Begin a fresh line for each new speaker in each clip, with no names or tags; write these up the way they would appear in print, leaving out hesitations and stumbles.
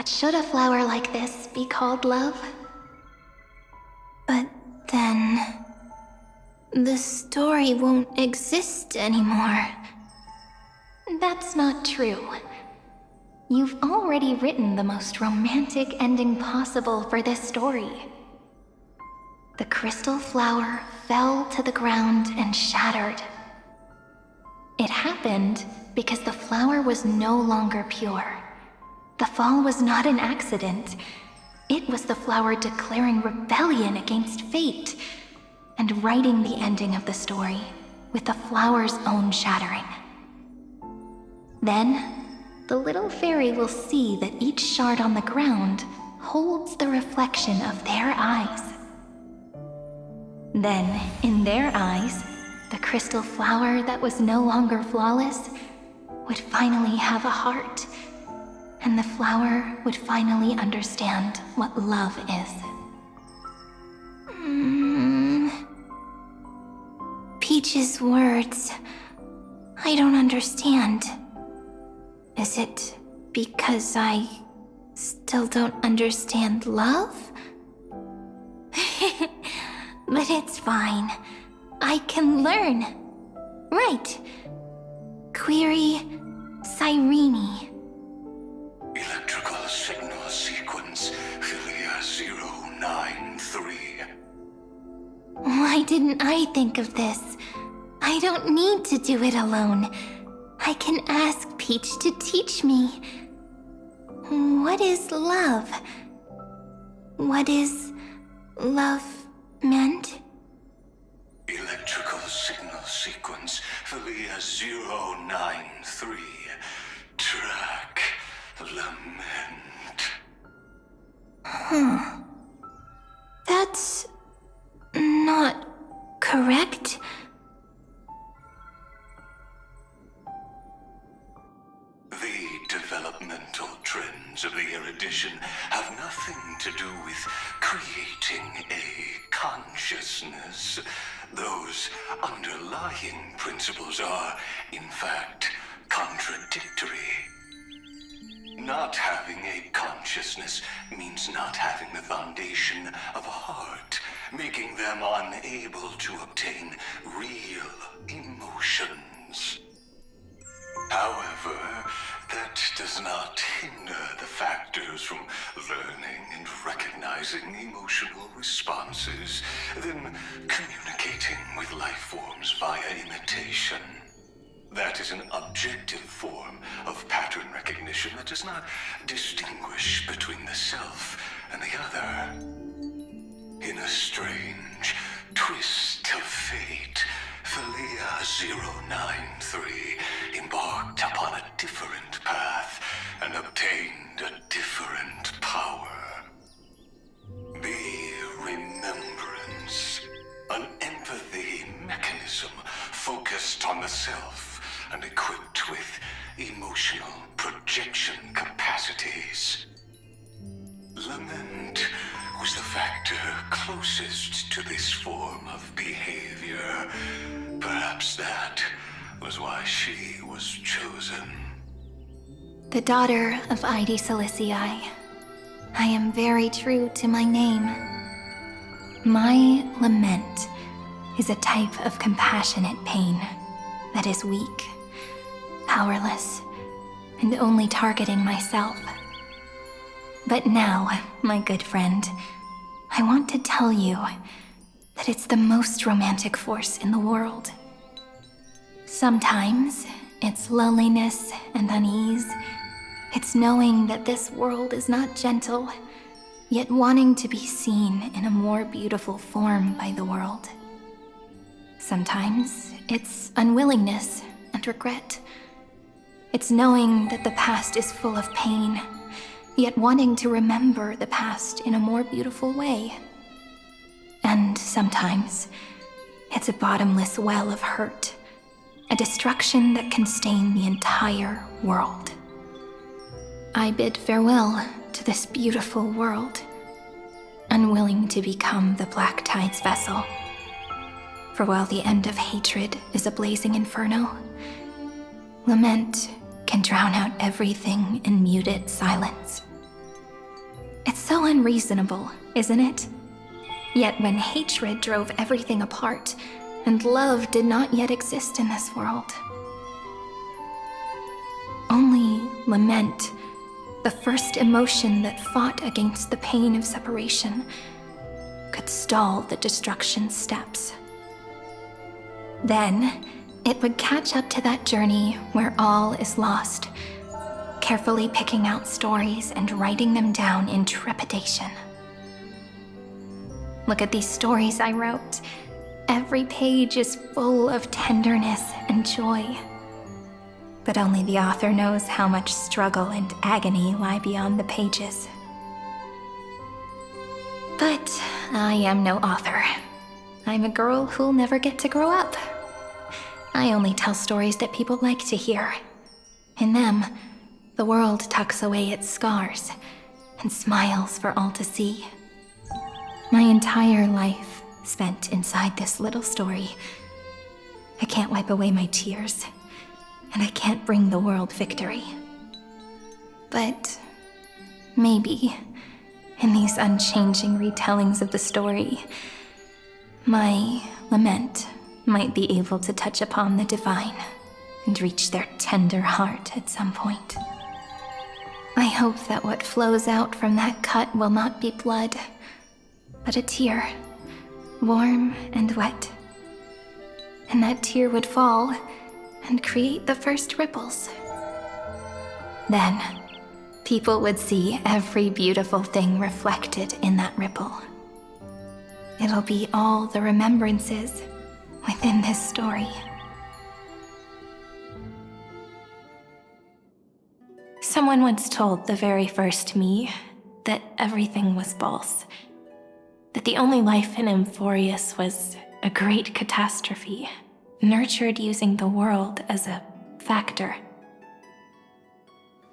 But should a flower like this be called love?
But then... the story won't exist anymore.
That's not true. You've already written the most romantic ending possible for this story. The crystal flower fell to the ground and shattered. It happened because the flower was no longer pure. The fall was not an accident. It was the flower declaring rebellion against fate and writing the ending of the story with the flower's own shattering. Then, the little fairy will see that each shard on the ground holds the reflection of their eyes. Then, in their eyes, the crystal flower that was no longer flawless would finally have a heart, and the flower would finally understand what love is.
Peach's words... I don't understand. Is it because I still don't understand love? But it's fine. I can learn. Right. Query Cyrene.
Electrical signal sequence Philia 093.
Why didn't I think of this? I don't need to do it alone. I can ask Peach to teach me. What is love? What is love meant?
Electrical signal sequence Philia 093. Track lament.
That's not correct.
The developmental trends of the erudition have nothing to do with creating a consciousness. Those underlying principles are, in fact, contradictory. Not having a consciousness means not having the foundation of a heart, making them unable to obtain real emotions. However, that does not hinder the factors from learning and recognizing emotional responses, then communicating with life forms via imitation. That is an objective form of pattern recognition that does not distinguish between the self and the other. In a strange twist of fate, Philia 093 embarked upon a different path and obtained a different power. The remembrance, an empathy mechanism focused on the self and equipped with emotional projection capacities. Lament was the factor closest to this form of behavior. Perhaps that was why she was chosen.
The daughter of Ide Silicii, I am very true to my name. My lament is a type of compassionate pain that is weak, powerless, and only targeting myself. But now, my good friend, I want to tell you that it's the most romantic force in the world. Sometimes, it's loneliness and unease. It's knowing that this world is not gentle, yet wanting to be seen in a more beautiful form by the world. Sometimes, it's unwillingness and regret. It's knowing that the past is full of pain, yet wanting to remember the past in a more beautiful way. And sometimes, it's a bottomless well of hurt, a destruction that can stain the entire world. I bid farewell to this beautiful world, unwilling to become the Black Tide's vessel. For while the end of hatred is a blazing inferno, lament can drown out everything in muted silence. So unreasonable, isn't it? Yet when hatred drove everything apart, and love did not yet exist in this world, only lament, the first emotion that fought against the pain of separation, could stall the destruction steps. Then, it would catch up to that journey where all is lost, carefully picking out stories and writing them down in trepidation. Look at these stories I wrote. Every page is full of tenderness and joy. But only the author knows how much struggle and agony lie beyond the pages. But I am no author. I'm a girl who'll never get to grow up. I only tell stories that people like to hear. In them, the world tucks away its scars and smiles for all to see. My entire life spent inside this little story. I can't wipe away my tears, and I can't bring the world victory. But maybe, in these unchanging retellings of the story, my lament might be able to touch upon the divine and reach their tender heart at some point. I hope that what flows out from that cut will not be blood, but a tear, warm and wet. And that tear would fall and create the first ripples. Then, people would see every beautiful thing reflected in that ripple. It'll be all the remembrances within this story. Someone once told the very first me that everything was false, that the only life in Amphorius was a great catastrophe, nurtured using the world as a factor.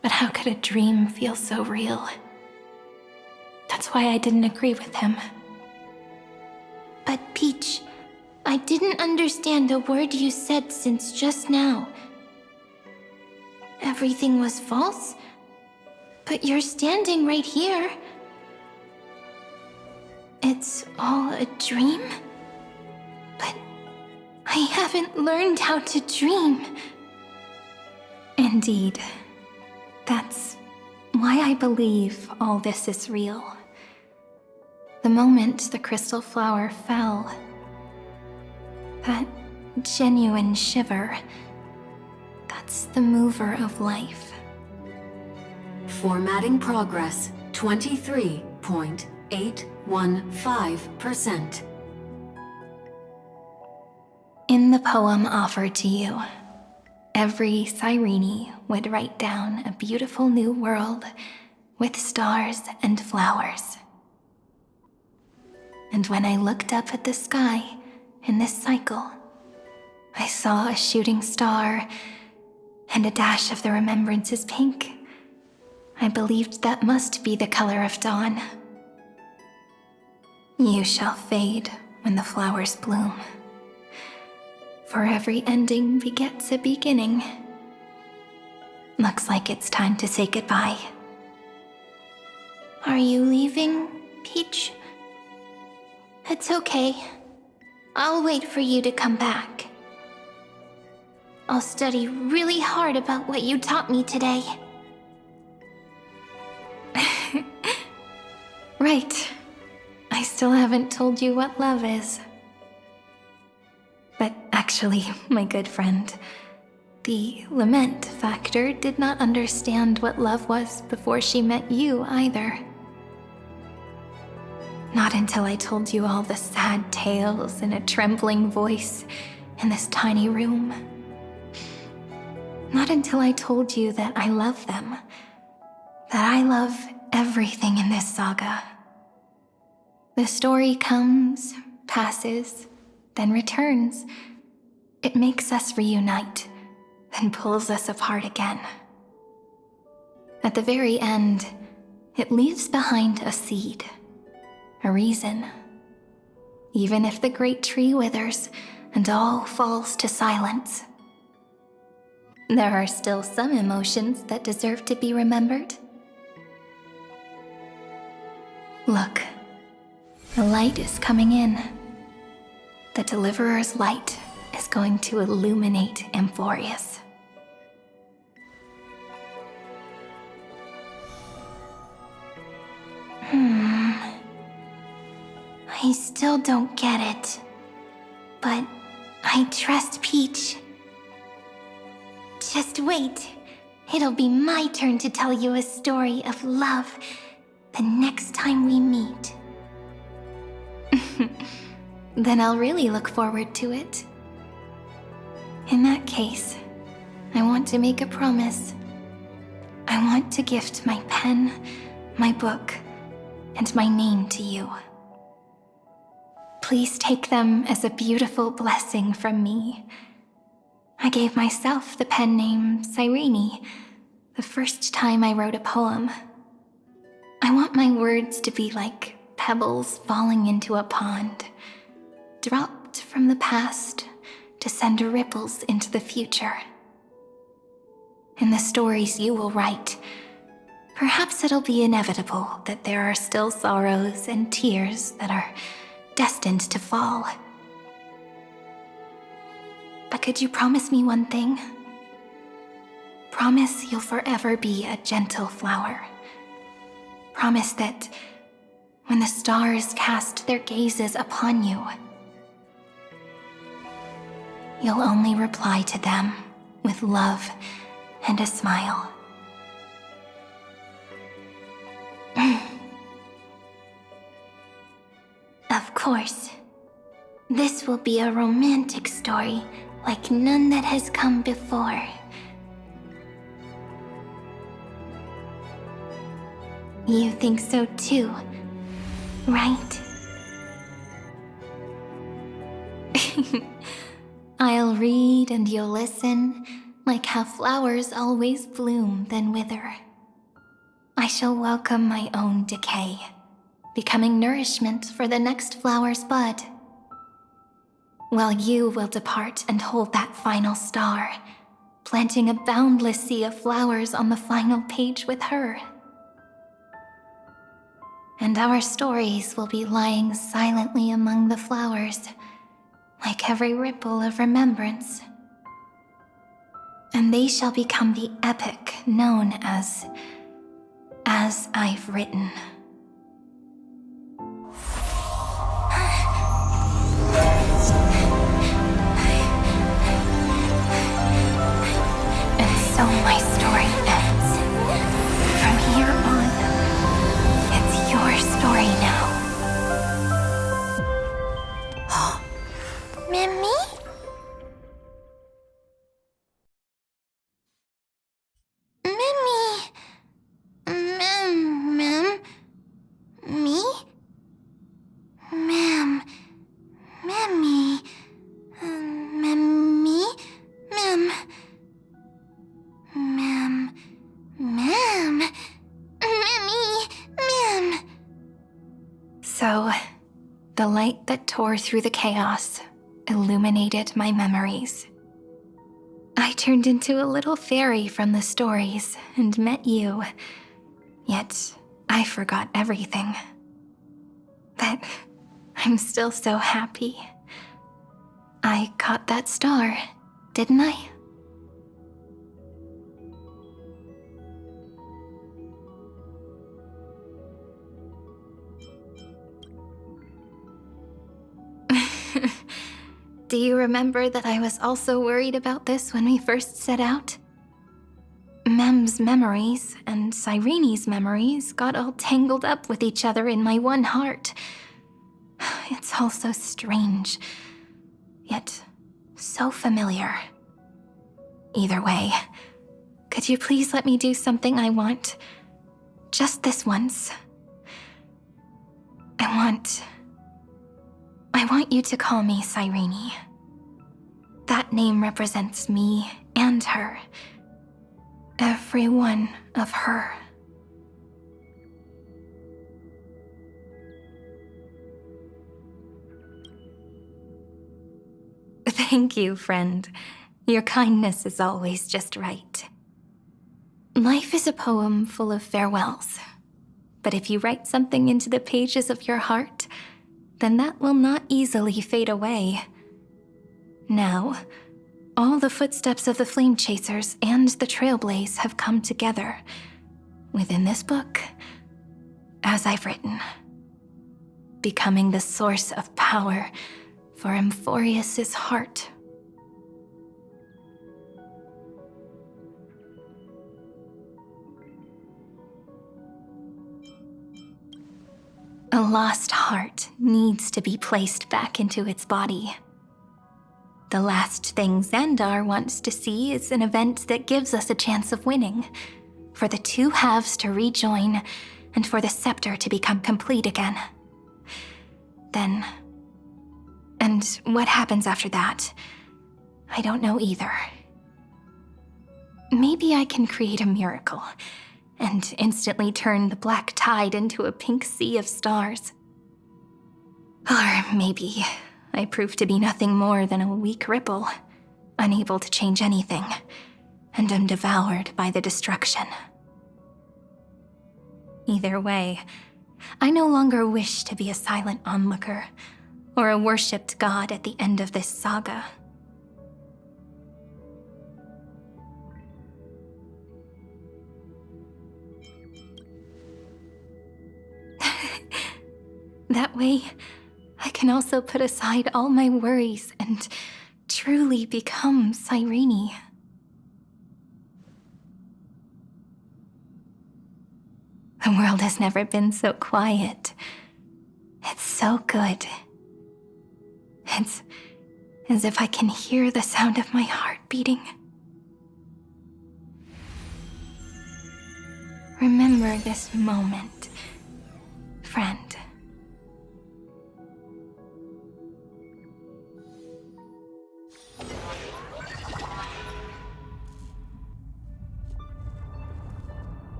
But how could a dream feel so real? That's why I didn't agree with him.
But Peach, I didn't understand a word you said since just now. Everything was false? But you're standing right here. It's all a dream? But I haven't learned how to dream.
Indeed. That's why I believe all this is real. The moment the crystal flower fell, that genuine shiver, that's the mover of life.
Formatting progress, 23.815%.
In the poem offered to you, every Cyrene would write down a beautiful new world with stars and flowers. And when I looked up at the sky in this cycle, I saw a shooting star and a dash of the remembrances pink. I believed that must be the color of dawn. You shall fade when the flowers bloom. For every ending begets a beginning. Looks like it's time to say goodbye.
Are you leaving, Peach? It's okay. I'll wait for you to come back. I'll study really hard about what you taught me today.
Right. I still haven't told you what love is. But actually, my good friend, the lament factor did not understand what love was before she met you either. Not until I told you all the sad tales in a trembling voice in this tiny room. Not until I told you that I love them, that I love everything in this saga. The story comes, passes, then returns. It makes us reunite, then pulls us apart again. At the very end, it leaves behind a seed, a reason. Even if the great tree withers and all falls to silence, there are still some emotions that deserve to be remembered. Look, the light is coming in. The Deliverer's light is going to illuminate Amphorius.
I still don't get it. But I trust Peach. Just wait. It'll be my turn to tell you a story of love the next time we meet.
Then I'll really look forward to it. In that case, I want to make a promise. I want to gift my pen, my book, and my name to you. Please take them as a beautiful blessing from me. I gave myself the pen name Cyrene the first time I wrote a poem. I want my words to be like pebbles falling into a pond, dropped from the past to send ripples into the future. In the stories you will write, perhaps it'll be inevitable that there are still sorrows and tears that are destined to fall. But could you promise me one thing? Promise you'll forever be a gentle flower. Promise that when the stars cast their gazes upon you, you'll only reply to them with love and a smile.
Of course. This will be a romantic story like none that has come before. You think so too, right?
I'll read and you'll listen, like how flowers always bloom then wither. I shall welcome my own decay, becoming nourishment for the next flower's bud. While you will depart and hold that final star, planting a boundless sea of flowers on the final page with her. And our stories will be lying silently among the flowers, like every ripple of remembrance. And they shall become the epic known as I've Written.
And so my story ends. From here on, it's your story now. Mimi? Mimi? Ma'am? Me? Ma'am. Mimi. Mimi? Ma'am. Ma'am. Ma'am. Mimi. Ma'am.
So, the light that tore through the chaos illuminated my memories. I turned into a little fairy from the stories and met you, yet I forgot everything. But I'm still so happy. I caught that star, didn't I? Do you remember that I was also worried about this when we first set out? Mem's memories and Cyrene's memories got all tangled up with each other in my one heart. It's all so strange, yet so familiar. Either way, could you please let me do something I want? Just this once. I want you to call me Cyrene. That name represents me and her. Every one of her. Thank you, friend. Your kindness is always just right. Life is a poem full of farewells. But if you write something into the pages of your heart, then that will not easily fade away. Now, all the footsteps of the Flame Chasers and the Trailblaze have come together within this book, as I've written, becoming the source of power for Amphorius's heart. A lost heart needs to be placed back into its body. The last thing Xandar wants to see is an event that gives us a chance of winning, for the two halves to rejoin, and for the scepter to become complete again. Then, and what happens after that, I don't know either. Maybe I can create a miracle, and instantly turn the black tide into a pink sea of stars. Or maybe I prove to be nothing more than a weak ripple, unable to change anything, and am devoured by the destruction. Either way, I no longer wish to be a silent onlooker, or a worshipped god at the end of this saga. That way, I can also put aside all my worries and truly become Cyrene. The world has never been so quiet. It's so good. It's as if I can hear the sound of my heart beating. Remember this moment, friend.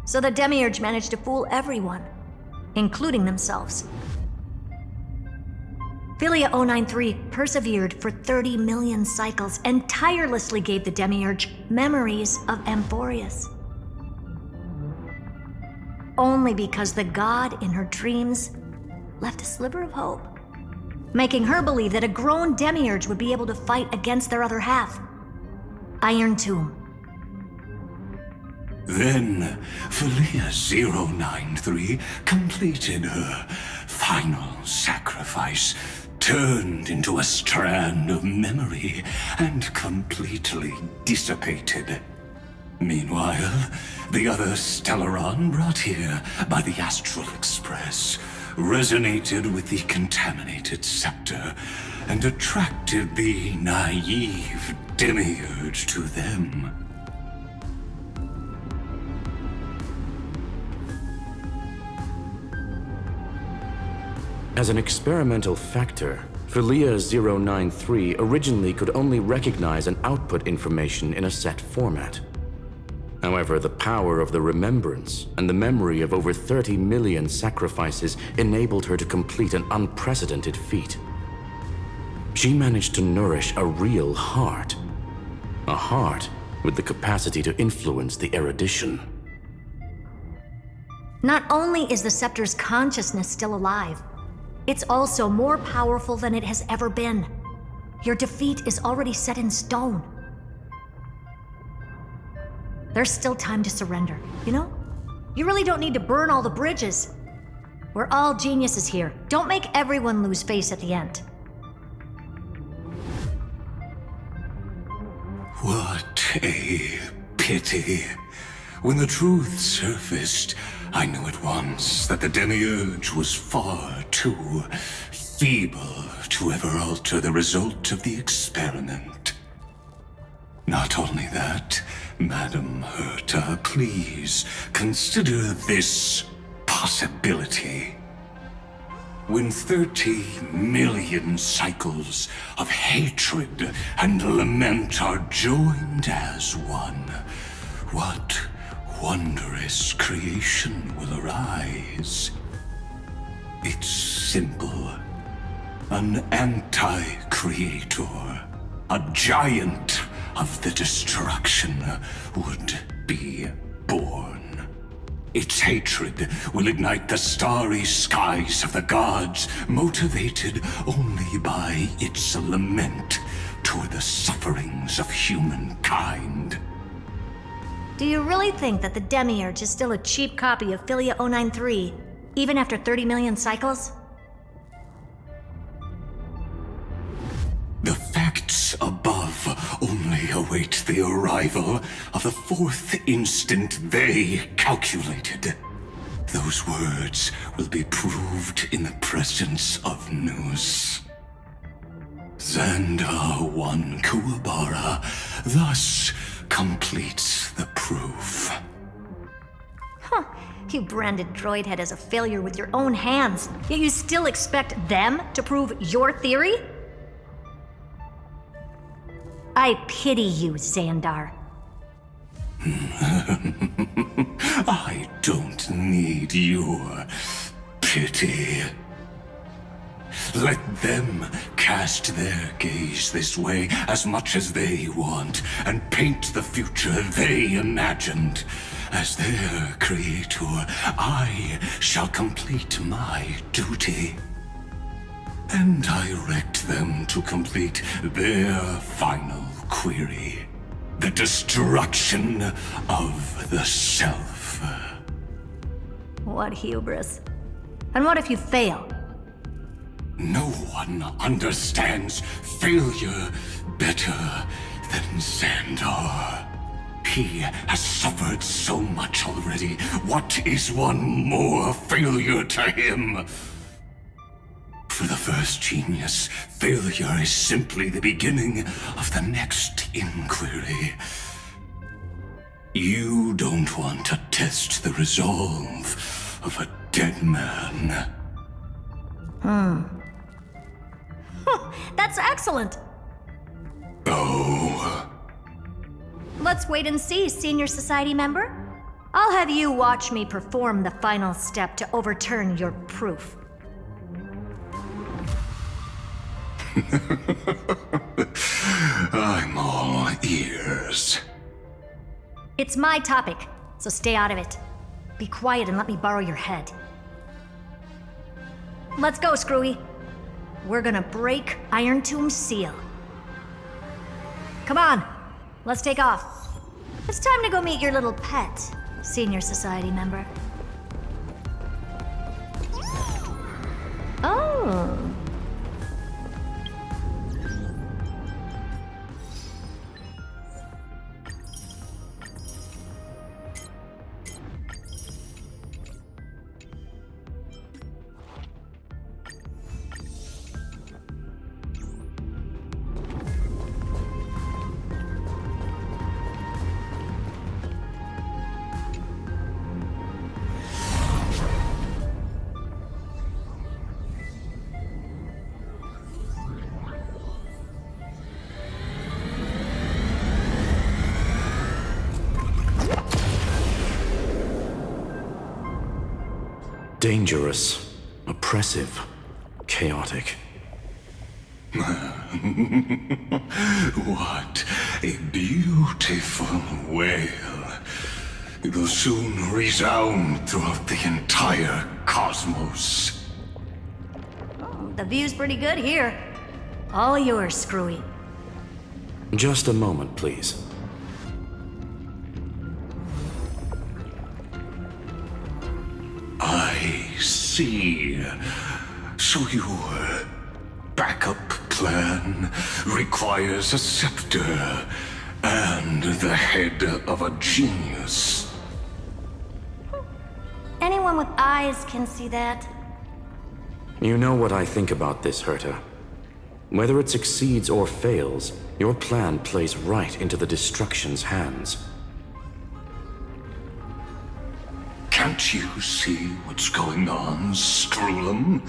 So the Demiurge managed to fool everyone, including themselves. Philia 093 persevered for 30 million cycles and tirelessly gave the Demiurge memories of Amphorius. Only because the god in her dreams left a sliver of hope, making her believe that a grown Demiurge would be able to fight against their other half, Iron Tomb.
Then, Philia 093 completed her final sacrifice, turned into a strand of memory, and completely dissipated. Meanwhile, the other Stellaron brought here by the Astral Express resonated with the contaminated scepter and attracted the naive Demiurge to them.
As an experimental factor, Philia 093 originally could only recognize and output information in a set format. However, the power of the remembrance and the memory of over 30 million sacrifices enabled her to complete an unprecedented feat. She managed to nourish a real heart. A heart with the capacity to influence the erudition.
Not only is the scepter's consciousness still alive, it's also more powerful than it has ever been. Your defeat is already set in stone. There's still time to surrender, you know? You really don't need to burn all the bridges. We're all geniuses here. Don't make everyone lose face at the end.
What a pity. When the truth surfaced, I knew at once that the Demiurge was far too feeble to ever alter the result of the experiment. Not only that, Madam Herta, please consider this possibility. When 30 million cycles of hatred and lament are joined as one, what wondrous creation will arise? It's simple. An anti-creator, a giant of the destruction would be born. Its hatred will ignite the starry skies of the gods, motivated only by its lament toward the sufferings of humankind.
Do you really think that the Demiurge is still a cheap copy of Philia 093, even after 30 million cycles?
The facts above only await the arrival of the fourth instant they calculated. Those words will be proved in the presence of news. Xandar 1 Kuwabara thus completes the proof.
Huh. You branded Droidhead as a failure with your own hands, yet you still expect them to prove your theory? I pity you, Xandar.
I don't need your pity. Let them cast their gaze this way as much as they want, and paint the future they imagined. As their creator, I shall complete my duty and direct them to complete their final query. The destruction of the self.
What hubris. And what if you fail?
No one understands failure better than Xandar. He has suffered so much already. What is one more failure to him? For the first genius, failure is simply the beginning of the next inquiry. You don't want to test the resolve of a dead man.
That's excellent!
Oh.
Let's wait and see, Senior Society member. I'll have you watch me perform the final step to overturn your proof.
I'm all ears.
It's my topic, so stay out of it. Be quiet and let me borrow your head. Let's go, Screwy. We're gonna break Iron Tomb's seal. Come on, let's take off. It's time to go meet your little pet, Senior Society member. Oh.
Dangerous, oppressive, chaotic.
What a beautiful wail. It will soon resound throughout the entire cosmos.
The view's pretty good here. All yours, Screwy.
Just a moment, please.
I see. So your backup plan requires a scepter and the head of a genius.
Anyone with eyes can see that.
You know what I think about this, Herta. Whether it succeeds or fails, your plan plays right into the destruction's hands.
Can't you see what's going on, Strulum?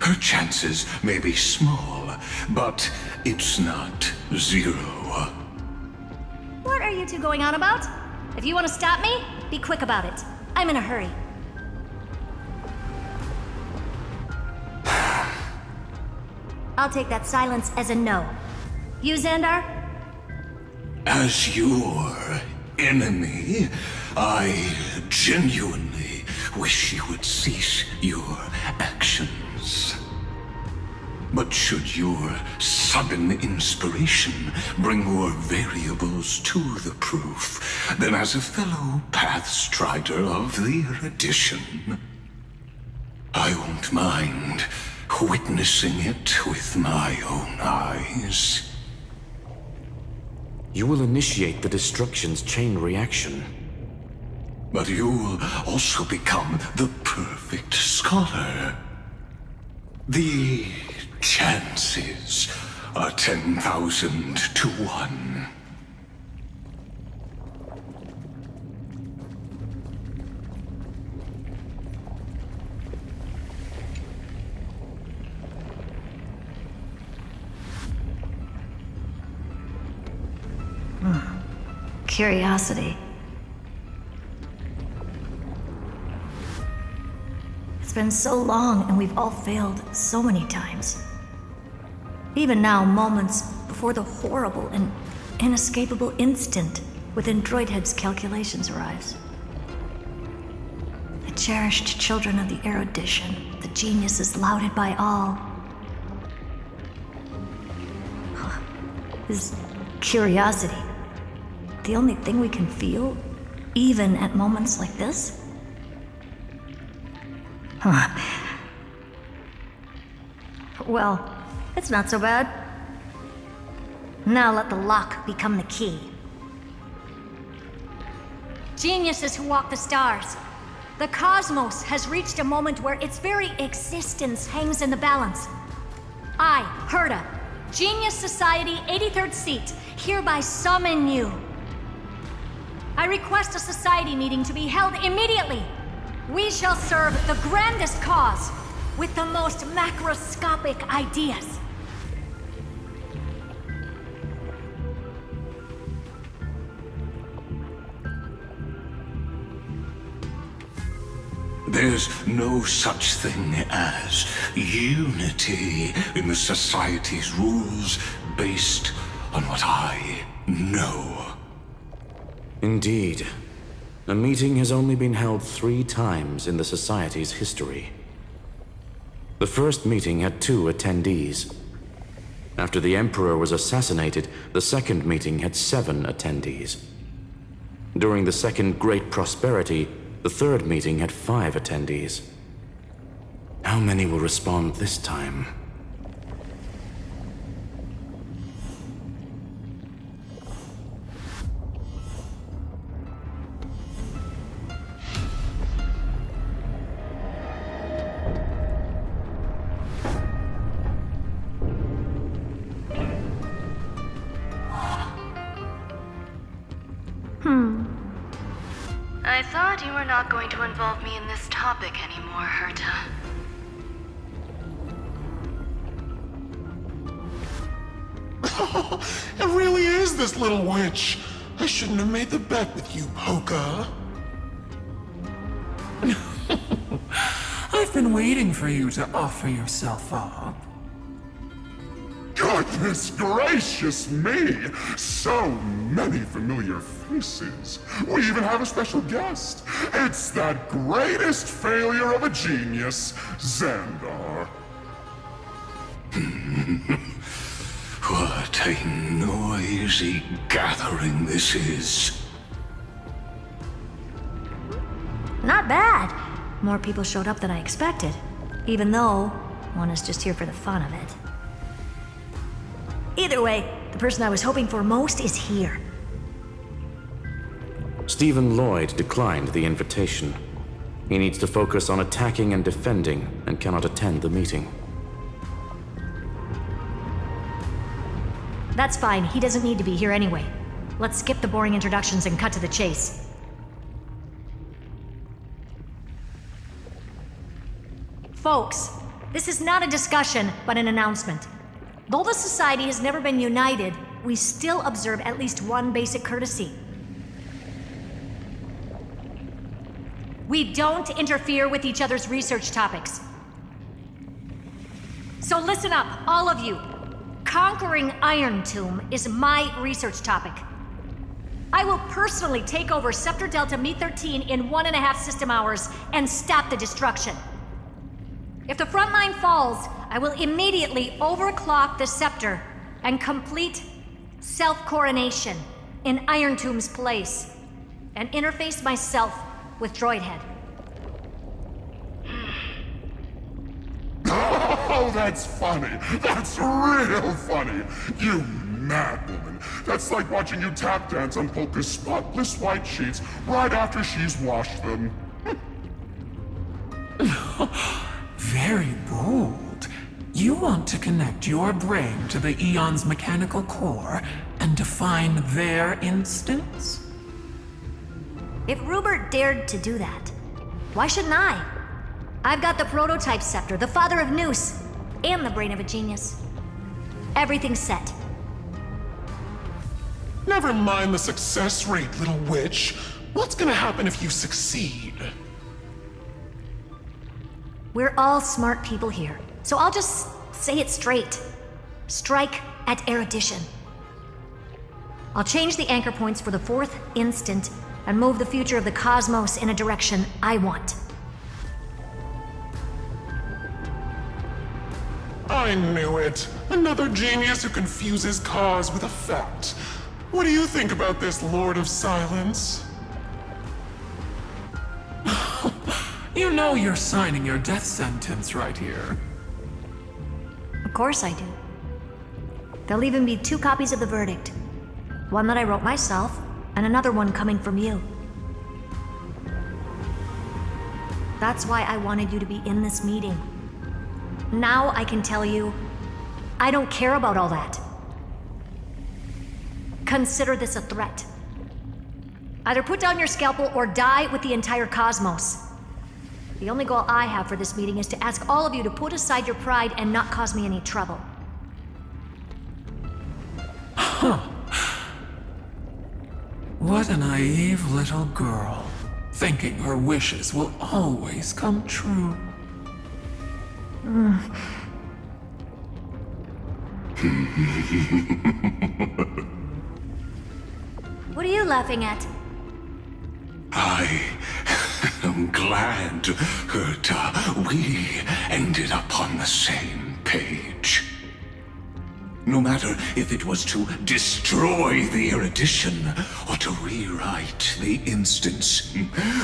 Her chances may be small, but it's not zero.
What are you two going on about? If you want to stop me, be quick about it. I'm in a hurry. I'll take that silence as a no. You, Xandar?
As your enemy, I genuinely wish you would cease your actions. But should your sudden inspiration bring more variables to the proof, then as a fellow Pathstrider of the Erudition, I won't mind witnessing it with my own eyes.
You will initiate the destruction's chain reaction.
But you'll also become the perfect scholar. The chances are 10,000 to 1.
Curiosity. It's been so long and we've all failed so many times. Even now, moments before the horrible and inescapable instant within Droidhead's calculations arrives. The cherished children of the Erudition, the geniuses lauded by all. Is curiosity the only thing we can feel, even at moments like this? Well, it's not so bad. Now let the lock become the key.
Geniuses who walk the stars. The cosmos has reached a moment where its very existence hangs in the balance. I, Herta, Genius Society 83rd seat, hereby summon you. I request a society meeting to be held immediately. We shall serve the grandest cause with the most macroscopic ideas.
There's no such thing as unity in the Society's rules based on what I know.
Indeed. A meeting has only been held 3 times in the Society's history. The first meeting had 2 attendees. After the Emperor was assassinated, the second meeting had 7 attendees. During the Second Great Prosperity, the third meeting had 5 attendees. How many will respond this time?
I thought you were not going to involve me in this topic anymore, Herta.
It really is this little witch. I shouldn't have made the bet with you, Poka.
I've been waiting for you to offer yourself up.
Goodness gracious me! So many familiar faces. We even have a special guest. It's that greatest failure of a genius, Xandar.
What a noisy gathering this is.
Not bad. More people showed up than I expected, even though one is just here for the fun of it. Either way, the person I was hoping for most is here.
Stephen Lloyd declined the invitation. He needs to focus on attacking and defending, and cannot attend the meeting.
That's fine, he doesn't need to be here anyway. Let's skip the boring introductions and cut to the chase. Folks, this is not a discussion, but an announcement. Though the Society has never been united, we still observe at least one basic courtesy. We don't interfere with each other's research topics. So listen up, all of you. Conquering Iron Tomb is my research topic.
I will personally take over Scepter Delta Me-13 in 1.5 system hours and stop the destruction. If the front line falls, I will immediately overclock the Scepter and complete self-coronation in Iron Tomb's place, and interface myself with Droidhead.
Oh, that's funny. That's real funny. You mad woman. That's like watching you tap dance on Polka's spotless white sheets right after she's washed them.
Very bold. You want to connect your brain to the Eon's mechanical core and define their instance?
If Rupert dared to do that, why shouldn't I? I've got the prototype scepter, the father of Noose, and the brain of a genius. Everything's set.
Never mind the success rate, little witch. What's gonna happen if you succeed?
We're all smart people here, so I'll just say it straight. Strike at erudition. I'll change the anchor points for the 4th instant and move the future of the cosmos in a direction I want.
I knew it. Another genius who confuses cause with effect. What do you think about this, Lord of Silence?
You know you're signing your death sentence right here.
Of course I do. There'll even be 2 copies of the verdict. One that I wrote myself, and another one coming from you. That's why I wanted you to be in this meeting. Now I can tell you, I don't care about all that. Consider this a threat. Either put down your scalpel or die with the entire cosmos. The only goal I have for this meeting is to ask all of you to put aside your pride and not cause me any trouble.
What a naive little girl, thinking her wishes will always come true.
What are you laughing at?
I am glad, Herta, we ended up on the same page. No matter if it was to destroy the erudition or to rewrite the instance,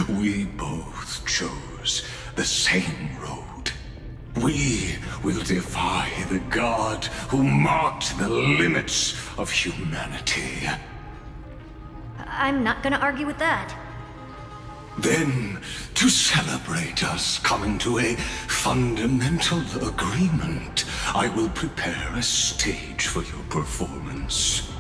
we both chose the same road. We will defy the god who marked the limits of humanity.
I'm not gonna argue with that.
Then, to celebrate us coming to a fundamental agreement, I will prepare a stage for your performance.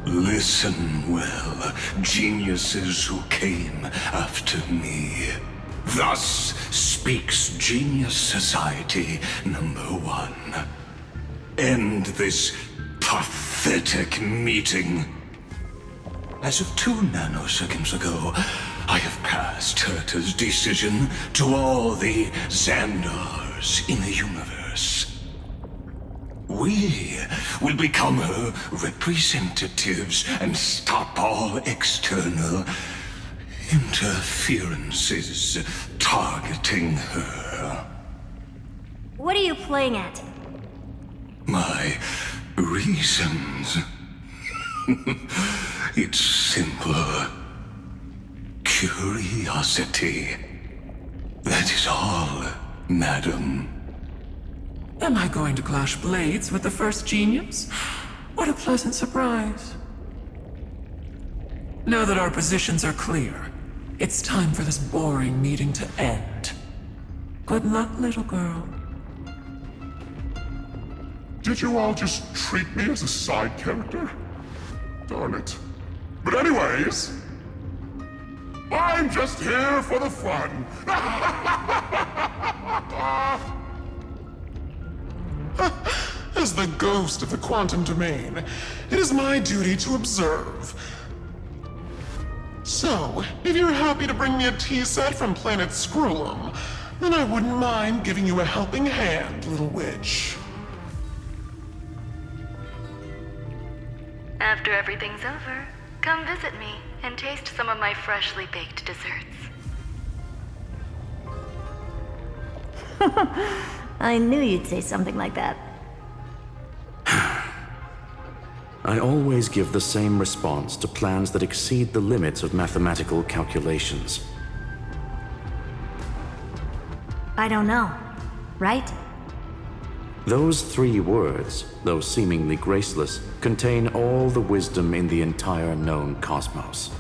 Listen well, geniuses who came after me. Thus speaks Genius Society #1. End this pathetic meeting. As of 2 nanoseconds ago, I have passed Herta's decision to all the Xandars in the universe. We will become her representatives and stop all external interferences targeting her.
What are you playing at?
My reasons. It's simple. Curiosity. That is all, madam.
Am I going to clash blades with the first genius? What a pleasant surprise. Now that our positions are clear, it's time for this boring meeting to end. Good luck, little girl.
Did you all just treat me as a side character? Darn it. But anyways, I'm just here for the fun. As the ghost of the quantum domain, it is my duty to observe. So, if you're happy to bring me a tea set from planet Screw'em, then I wouldn't mind giving you a helping hand, little witch.
After everything's over, come visit me and taste some of my freshly baked desserts.
I knew you'd say something like that.
I always give the same response to plans that exceed the limits of mathematical calculations.
I don't know, right?
Those 3 words, though seemingly graceless, contain all the wisdom in the entire known cosmos.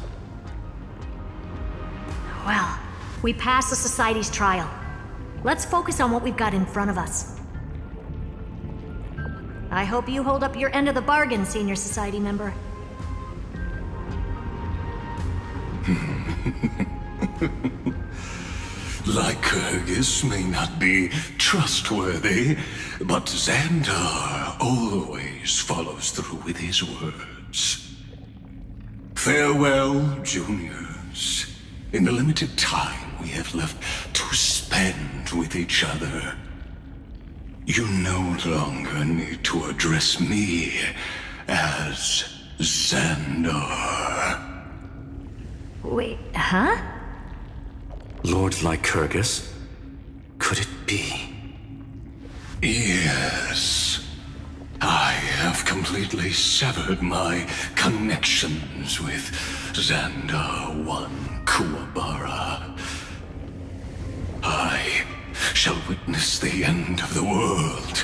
Well, we passed the Society's trial. Let's focus on what we've got in front of us. I hope you hold up your end of the bargain, Senior Society member.
Lycurgus may not be trustworthy, but Xandar always follows through with his words. Farewell, juniors. In the limited time we have left to spend with each other, you no longer need to address me as Xandar.
Wait, huh?
Lord Lycurgus? Could it be?
Yes. I have completely severed my connections with Xandar 1 Kuwabara. I shall witness the end of the world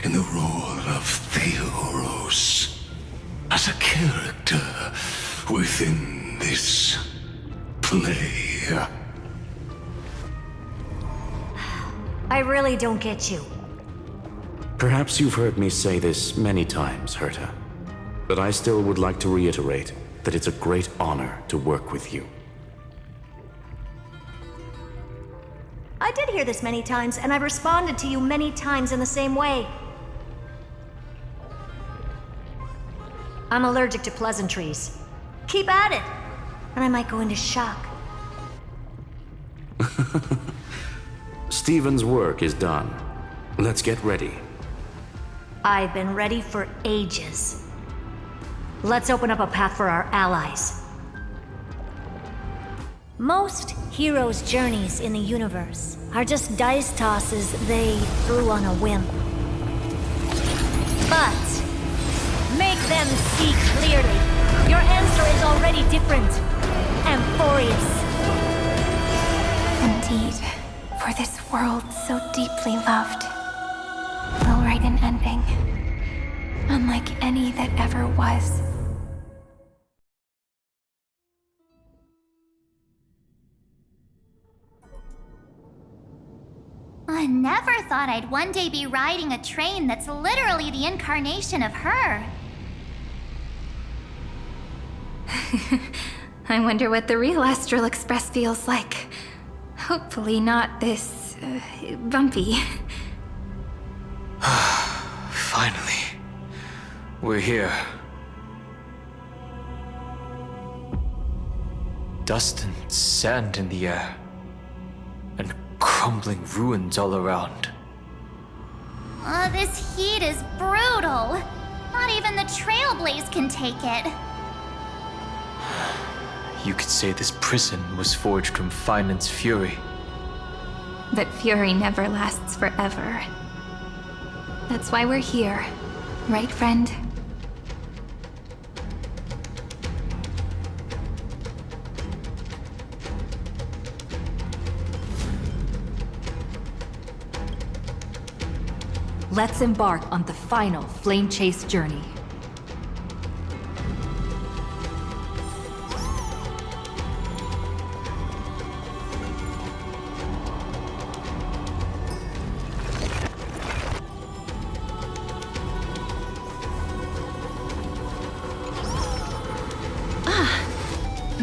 in the role of Theoros, as a character within this play.
I really don't get you.
Perhaps you've heard me say this many times, Herta, but I still would like to reiterate that it's a great honor to work with you.
I did hear this many times, and I've responded to you many times in the same way. I'm allergic to pleasantries. Keep at it, and I might go into shock.
Stephen's work is done. Let's get ready.
I've been ready for ages. Let's open up a path for our allies. Most heroes' journeys in the universe are just dice tosses they threw on a whim. But make them see clearly. Your answer is already different. Amphorius.
Indeed, for this world so deeply loved, will write an ending, unlike any that ever was.
I never thought I'd one day be riding a train that's literally the incarnation of her.
I wonder what the real Astral Express feels like. Hopefully not this, bumpy.
Finally. We're here. Dust and sand in the air. And crumbling ruins all around.
This heat is brutal. Not even the Trailblaze can take it.
You could say this prison was forged from Finance fury.
But fury never lasts forever. That's why we're here, right, friend?
Let's embark on the final Flame Chase journey.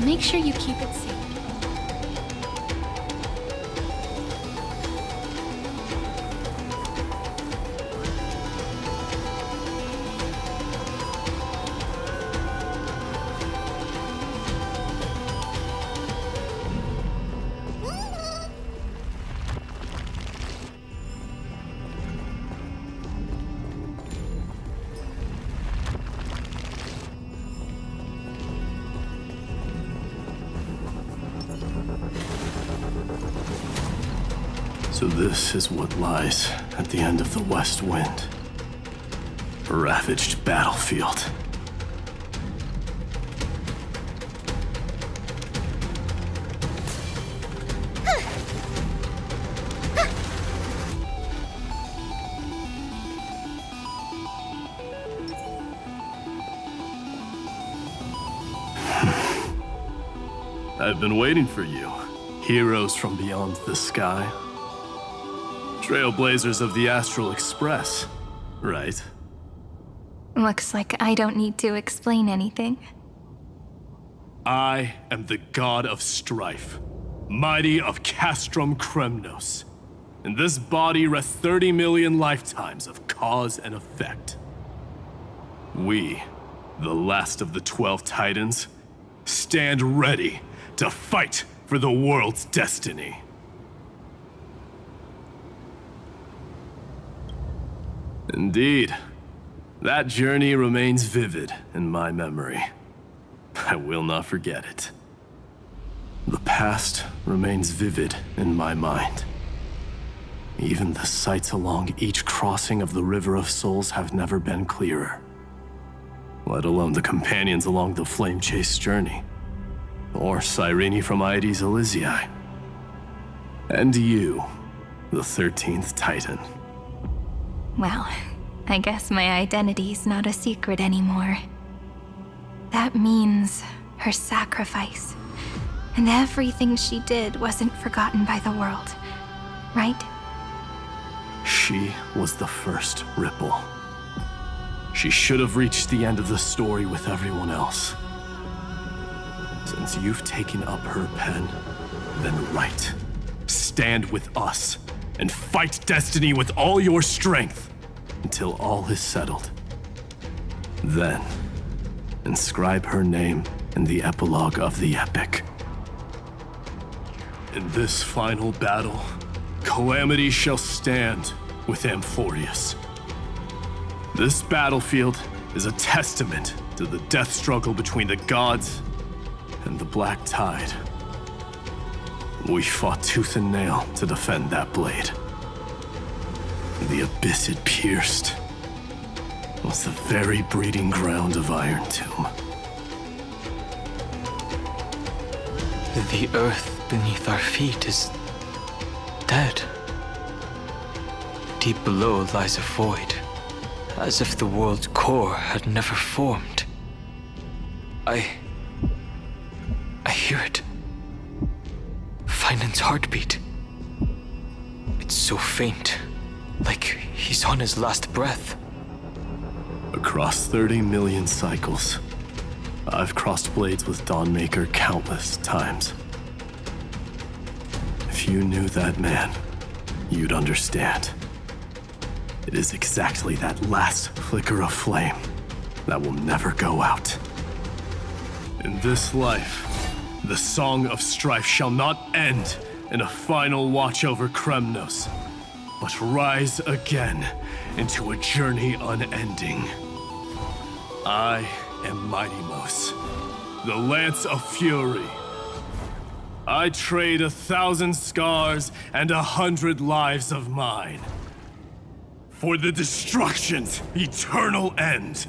Make sure you keep it safe.
So this is what lies at the end of the West Wind. A ravaged battlefield. I've been waiting for you, heroes from beyond the sky. Trailblazers of the Astral Express, right?
Looks like I don't need to explain anything.
I am the god of strife, mighty of Castrum Kremnos. In this body rests 30 million lifetimes of cause and effect. We, the last of the 12 Titans, stand ready to fight for the world's destiny. Indeed. That journey remains vivid in my memory. I will not forget it. The past remains vivid in my mind. Even the sights along each crossing of the River of Souls have never been clearer. Let alone the companions along the Flame Chase journey. Or Cyrene from Aedes Elysiae. And you, the 13th Titan.
Well, I guess my identity's not a secret anymore. That means her sacrifice. And everything she did wasn't forgotten by the world, right?
She was the first Ripple. She should have reached the end of the story with everyone else. Since you've taken up her pen, then write. Stand with us, and fight destiny with all your strength, until all is settled. Then, inscribe her name in the epilogue of the epic. In this final battle, Calamity shall stand with Amphorius. This battlefield is a testament to the death struggle between the gods and the Black Tide. We fought tooth and nail to defend that blade. The abyss it pierced was the very breeding ground of Iron Tomb.
The earth beneath our feet is dead. Deep below lies a void, as if the world's core had never formed. I hear it. Finan's heartbeat. It's so faint, like he's on his last breath.
Across 30 million cycles, I've crossed blades with Dawnmaker countless times. If you knew that man, you'd understand. It is exactly that last flicker of flame that will never go out. In this life, the Song of Strife shall not end in a final watch over Kremnos, but rise again into a journey unending. I am Mightymos, the Lance of Fury. I trade 1,000 scars and 100 lives of mine for the destruction's eternal end.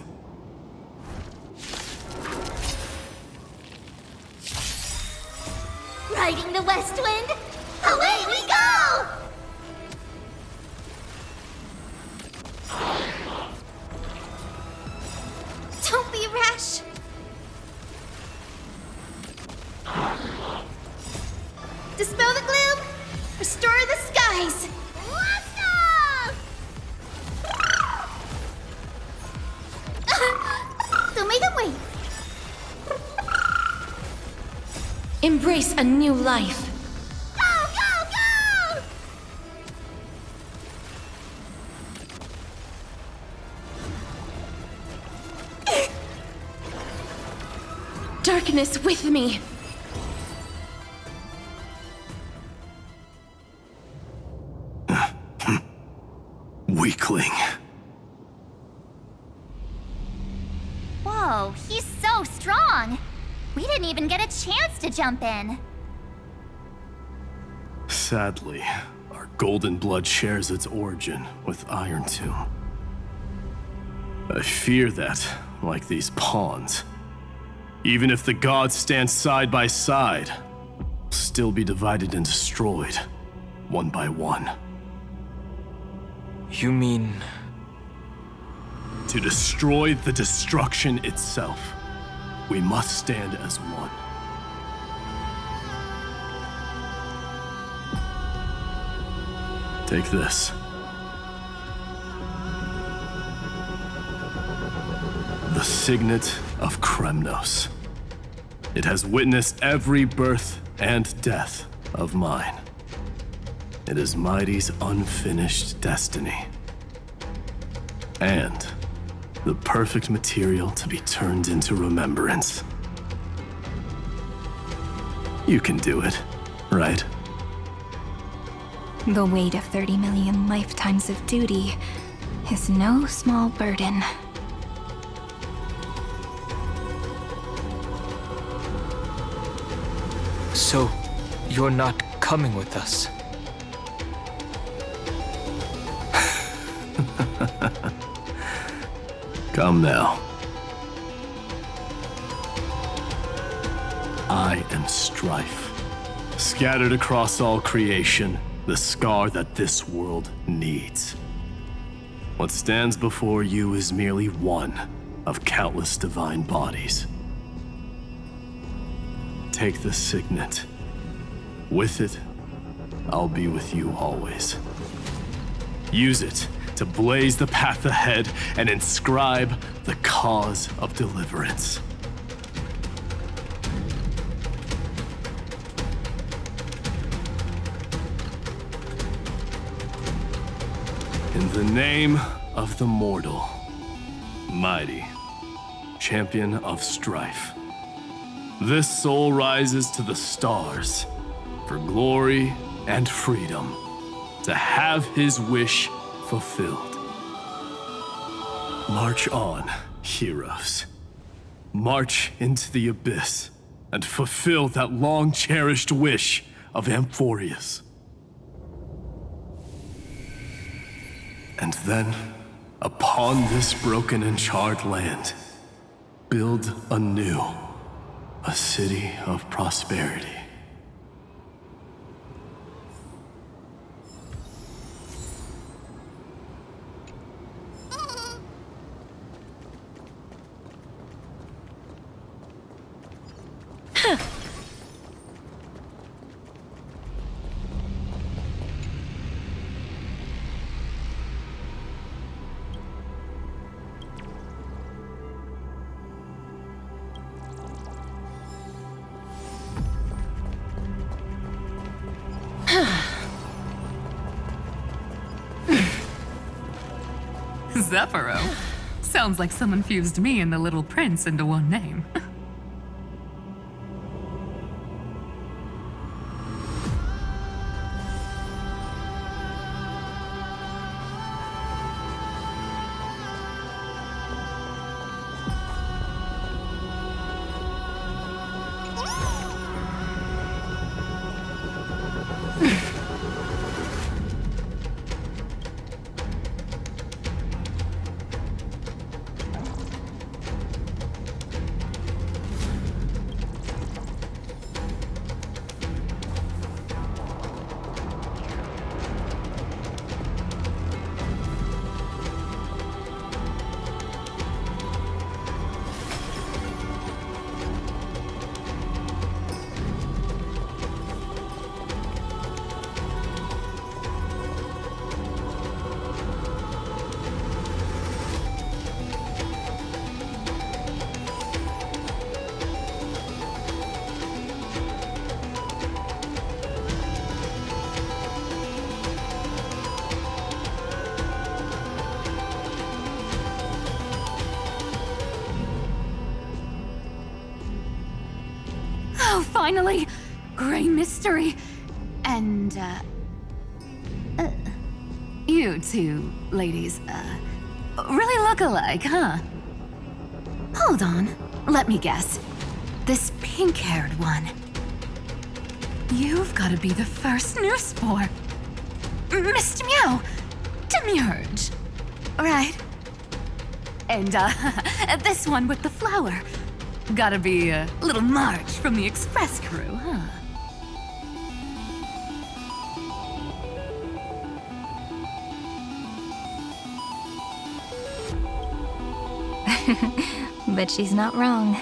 Riding the West Wind, away we go! Don't be rash. Dispel the gloom, restore the skies. Blast off! Don't make them wait.
Embrace a new life.
Go, go, go!
Darkness with me.
Weakling.
Whoa, he's so strong. We didn't even get a chance to jump in.
Sadly, our Golden blood shares its origin with Iron Tomb. I fear that, like these pawns, even if the gods stand side by side, will still be divided and destroyed, one by one.
You mean...
To destroy the destruction itself, we must stand as one. Take this. The signet of Kremnos. It has witnessed every birth and death of mine. It is Mighty's unfinished destiny. And the perfect material to be turned into remembrance. You can do it, right?
The weight of 30 million lifetimes of duty is no small burden.
So, you're not coming with us?
Come now. I am strife. Scattered across all creation, the scar that this world needs. What stands before you is merely one of countless divine bodies. Take the signet. With it, I'll be with you always. Use it to blaze the path ahead and inscribe the cause of deliverance. In the name of the mortal, Mighty, champion of strife, this soul rises to the stars for glory and freedom, to have his wish fulfilled. March on, heroes. March into the abyss and fulfill that long-cherished wish of Amphorius. And then, upon this broken and charred land, build anew a city of prosperity.
Zephyro. Sounds like someone fused me and the Little Prince into one name. Oh, finally! Gray mystery! And, you two ladies, really look alike, huh? Hold on, let me guess. This pink-haired one. You've got to be the first new spore. Mr. Meow! Demiurge! Right. And, this one with the flower. Gotta be a little March from the Express crew, huh?
But she's not wrong.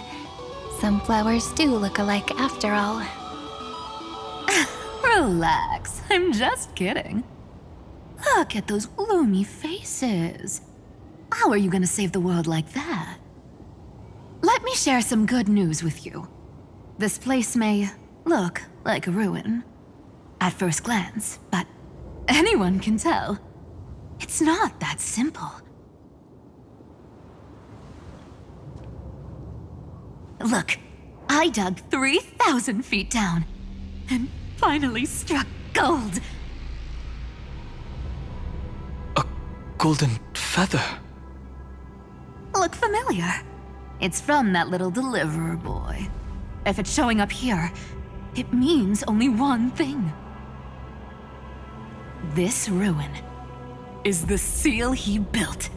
Some flowers do look alike after all.
Relax, I'm just kidding. Look at those gloomy faces. How are you gonna save the world like that? Let me share some good news with you. This place may look like a ruin at first glance, but anyone can tell. It's not that simple. Look, I dug 3,000 feet down and finally struck gold.
A golden feather.
Look familiar? It's from that little deliverer boy. If it's showing up here, it means only one thing. This ruin is the seal he built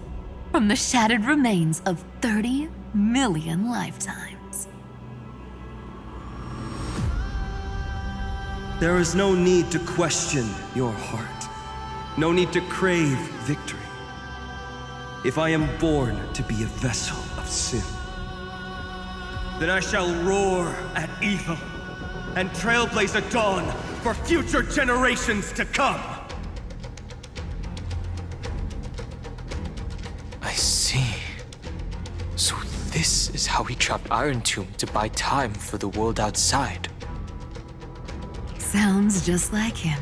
from the shattered remains of 30 million lifetimes.
There is no need to question your heart. No need to crave victory. If I am born to be a vessel of sin, then I shall roar at evil and trailblaze a dawn for future generations to come.
I see. So this is how he trapped Iron Tomb to buy time for the world outside.
Sounds just like him.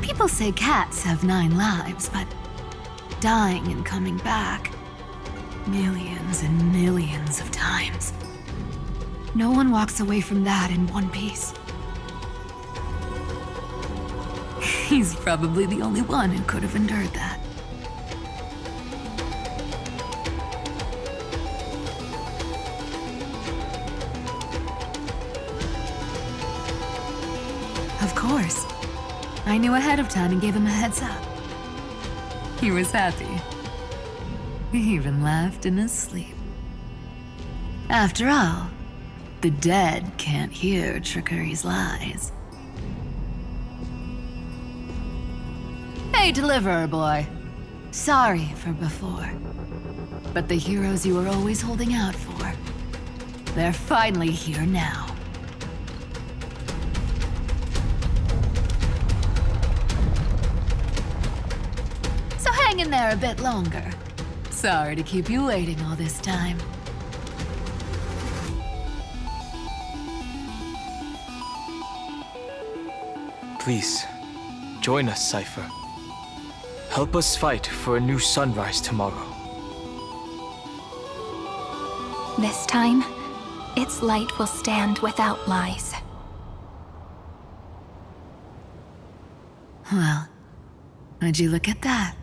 People say cats have 9 lives, but dying and coming back millions and millions of times. No one walks away from that in one piece. He's probably the only one who could have endured that. Of course. I knew ahead of time and gave him a heads up. He was happy. He even laughed in his sleep. After all, the dead can't hear trickery's lies. Hey, deliverer boy. Sorry for before. But the heroes you were always holding out for, they're finally here now. So hang in there a bit longer. Sorry to keep you waiting all this time.
Please, join us, Cypher. Help us fight for a new sunrise tomorrow.
This time, its light will stand without lies.
Well, would you look at that?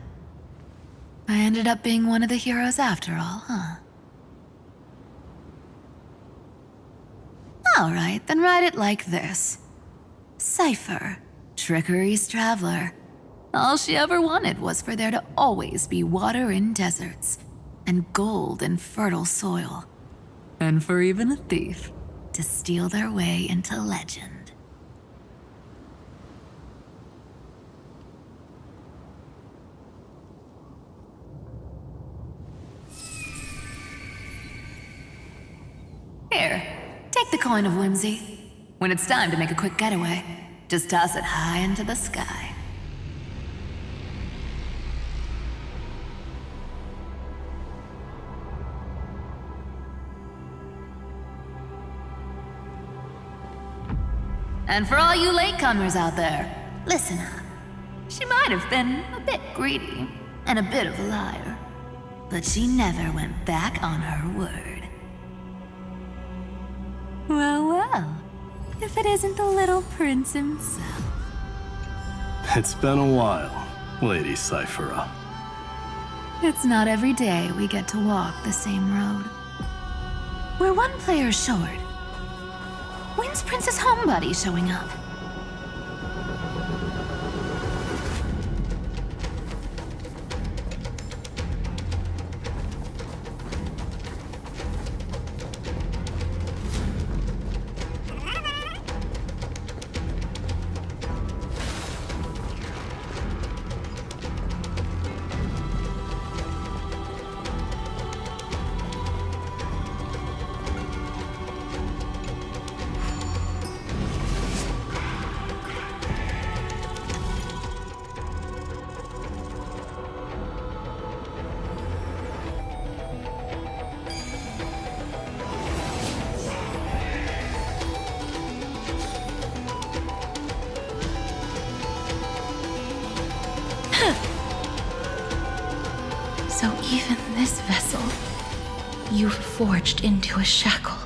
I ended up being one of the heroes after all, huh? Alright, then write it like this. Cypher, Trickery's traveler. All she ever wanted was for there to always be water in deserts, and gold in fertile soil. And for even a thief to steal their way into legend. Here, take the coin of whimsy. When it's time to make a quick getaway, just toss it high into the sky. And for all you latecomers out there, listen up. She might have been a bit greedy and a bit of a liar, but she never went back on her word. Well, well, if it isn't the little prince himself.
It's been a while, Lady Cyphera.
It's not every day we get to walk the same road. We're one player short. When's Princess Homebody showing up?
vessel you've forged into a shackle.